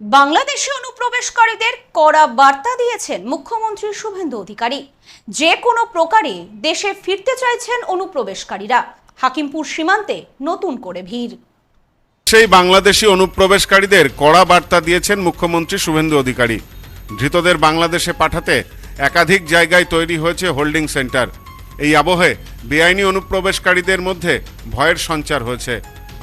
বাংলাদেশে অনুপ্রবেশকারীদের কড়া বার্তা দিয়েছেন মুখ্যমন্ত্রী শুভেন্দু অধিকারী। যে কোনো প্রকারে দেশে ফিরতে চাইছেন অনুপ্রবেশকারীরা। হাকিমপুর সীমান্তে নতুন করে ভিড়। সেই বাংলাদেশি অনুপ্রবেশকারীদের কড়া বার্তা দিয়েছেন মুখ্যমন্ত্রী শুভেন্দু অধিকারী। ধৃতদের বাংলাদেশে পাঠাতে একাধিক জায়গায় তৈরি হয়েছে হোল্ডিং সেন্টার। এই আবহে বেআইনি অনুপ্রবেশকারীদের মধ্যে ভয়ের সঞ্চার হয়েছে।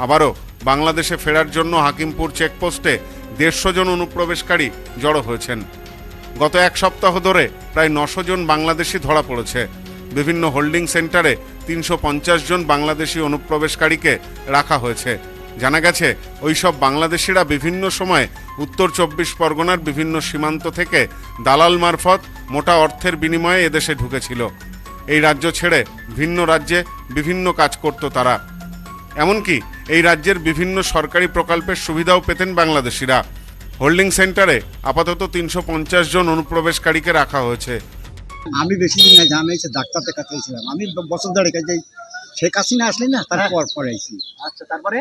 আবারও বাংলাদেশে ফেরার জন্য হাকিমপুর চেকপোস্টে 150 জন অনুপ্রবেশকারী জড়ো হয়েছেন। গত এক সপ্তাহ ধরে প্রায় 900 জন বাংলাদেশি ধরা পড়েছে। বিভিন্ন হোল্ডিং সেন্টারে 350 জন বাংলাদেশি অনুপ্রবেশকারীকে রাখা হয়েছে। জানা গেছে ওইসব বাংলাদেশিরা বিভিন্ন সময়ে উত্তর 24 পরগনার বিভিন্ন সীমান্ত থেকে দালাল মারফত মোটা অর্থের বিনিময়ে এদেশে ঢুকেছিল। এই রাজ্য ছেড়ে ভিন্ন রাজ্যে বিভিন্ন কাজ করত তারা। এমনকি এই রাজ্যের বিভিন্ন সরকারি প্রকল্পের সুবিধাও পেতেন বাংলাদেশিরা। হোল্ডিং সেন্টারে আপাতত 350 জন অনুপ্রবেশকারীকে রাখা হয়েছে। আমি বেশি দিন না জানি, ডাক্তার দেখাতেছিলাম। আমি বছর ধরে কাজে শেখ হাসিনা আসলে না, তারপর পরে আইছি। আচ্ছা, তারপরে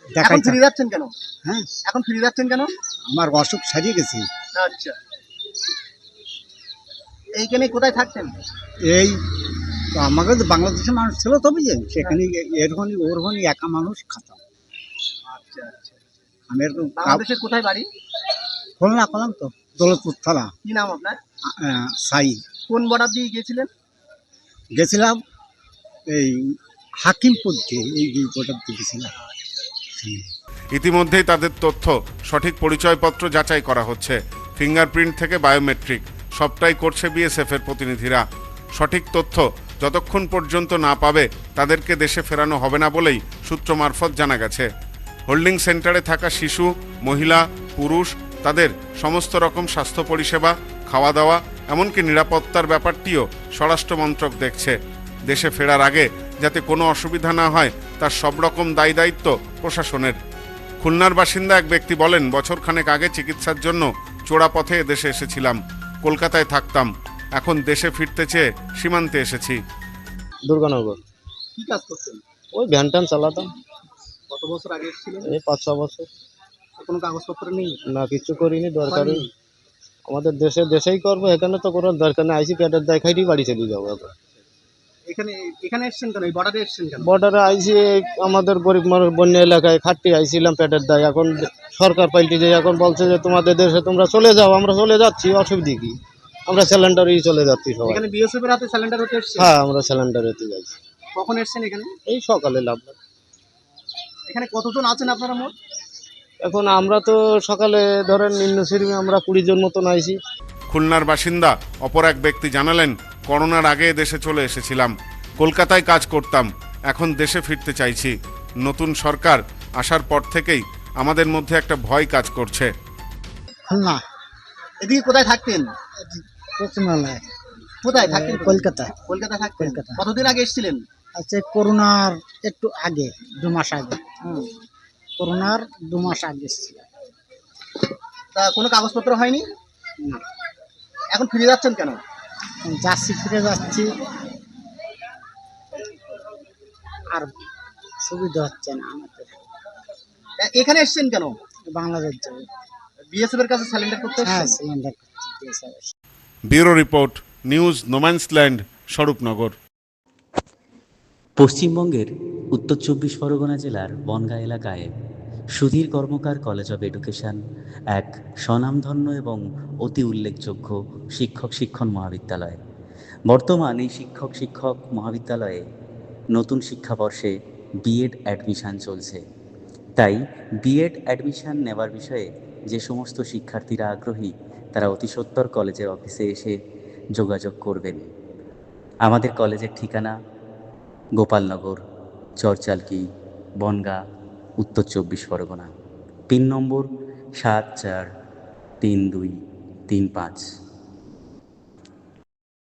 এখন দেখাই ফিরে যাচ্ছেন কেন? হ্যাঁ, এখন ফিরে যাচ্ছেন কেন? আমার অসুখ সারিয়ে গেছে। আচ্ছা, এইখানে কোথায় থাকতেন? এই তো আমাকে তো বাংলাদেশের মানুষ ছিল, তবে যে সেখানে এরকমই ওরকমই একা মানুষ খাতাম। আচ্ছা আচ্ছা, আমি এরকম বাংলাদেশের কোথায় বাড়ি? খুলনা করলাম তো, দৌলতপুর থানা। কি নাম আপনার? সাই কোন বর্ডার দিয়ে গিয়েছিলেন? গেছিলাম এই হাকিমপুর দিয়ে, এই গোটা দিয়ে গেছিলাম। ইতিমধ্যেই তাদের তথ্য সঠিক পরিচয়পত্র যাচাই করা হচ্ছে। ফিঙ্গারপ্রিন্ট থেকে বায়োমেট্রিক সবটাই করছে বিএসএফ এর প্রতিনিধিরা। সঠিক তথ্য যতক্ষণ পর্যন্ত না পাবে তাদেরকে দেশে ফেরানো হবে না বলেই সূত্র মারফত জানা গেছে। হোল্ডিং সেন্টারে থাকা শিশু, মহিলা, পুরুষ তাদের সমস্ত রকম স্বাস্থ্য পরিষেবা, খাওয়া দাওয়া, এমনকি নিরাপত্তার ব্যাপারটিও স্বরাষ্ট্র মন্ত্রক দেখছে। দেশে ফেরার আগে যাতে কোনো অসুবিধা না হয় তার সব রকম দায়ী দায়িত্ব প্রশাসনের। খুলনার বাসিন্দা এক ব্যক্তি বলেন, বছরখানেক আগে চিকিৎসার জন্য চোরাপথে দেশে এসেছিলাম। কলকাতায় থাকতাম, এখন দেশে ফিরতে চেয়ে সীমান্তে এসেছি। দুর্গানগর। কি কাজ করতেন? ওই ভ্যান ট্যান চালাতাম। কত বছর আগে এসেছিলেন? এই 5-6 বছর। কোনো কাগজপত্র নেই? না, কিছু করিনি, দরকারই আমাদের দেশেই করবো। এখানে তো কোনো দরকার নেই। আইসি প্যাডের দেখাইটি বাড়ি চলে যাবো। এখন এখানে এখানে এসেছেন কেন? এই বর্ডারে এসেছেন কেন? বর্ডারে আইসি আমাদের গরিব মানুষ বন্যা এলাকায় খাটতে আইছিলাম প্যাডের দায়। এখন সরকার পাল্টে যে এখন বলছে যে তোমাদের দেশে তোমরা চলে যাও। আমরা চলে যাচ্ছি, অসুবিধা কি? আমরা সিলিন্ডারেই চলে যাচ্ছি সবাই। এখানে বিএসএফ এর হাতে সিলিন্ডার হতে এসেছেন? হ্যাঁ, আমরা সিলিন্ডারেতে যাচ্ছি। কখন এসেছেন এখানে? এই সকালে লাভ। এখানে কতজন আছেন আপনারা মোট? এখন আমরা তো সকালে ধরেন নিম্নশ্রেণী আমরা 20 জন মতন আইছি। খুলনার বাসিন্দা অপর এক ব্যক্তি জানালেন, করোনার আগে দেশে চলে এসেছিলাম, কলকাতায় কাজ করতাম, এখন দেশে ফিরতে চাইছি। নতুন সরকার আসার পর থেকেই আমাদের মধ্যে একটা ভয় কাজ করছে। খুলনা এদিকে কোথায় থাকতেন? পশ্চিমবাংলায়। কোথায় থাকতেন? কলকাতা। কলকাতা থাকতেন। কলকাতা। কতদিন আগে এসেছিলেন? আচ্ছা, করোনার একটু আগে, 2 মাস আগে। হুম। করোনার 2 মাস আগে এসেছিল। তা কোনো কাগজপত্র হয়নি? না, এখন ফিরে যাচ্ছেন কেন? যাচ্ছি, ফিরে যাচ্ছি, আর সুবিধা হচ্ছে না আমাদের। এখানে এসেছেন কেন? বাংলাদেশ যাবে। বিএসএফ এর কাছে সিলিন্ডার করতে হ্যাঁ, এসেছেন? সিলিন্ডার করতে। Bureau report, news no man's land, Swarupnagar. পশ্চিমবঙ্গের উত্তর 24 পরগনা জেলার বনগাঁ এলাকায় সুধীর কর্মকার কলেজ অব এডুকেশন এক স্বনামধন্য এবং অতি উল্লেখযোগ্য শিক্ষণ মহাবিদ্যালয়। বর্তমান এই শিক্ষক মহাবিদ্যালয়ে নতুন শিক্ষাবর্ষে বিএড অ্যাডমিশান চলছে। তাই বিএড অ্যাডমিশান নেওয়ার বিষয়ে যে সমস্ত শিক্ষার্থীরা আগ্রহী তারা অতি সত্বর কলেজের অফিসে এসে যোগাযোগ করবেন। আমাদের কলেজের ঠিকানা গোপালনগর, চরচালকি, বনগাঁ, উত্তর 24 পরগনা। পিন নম্বর 743235।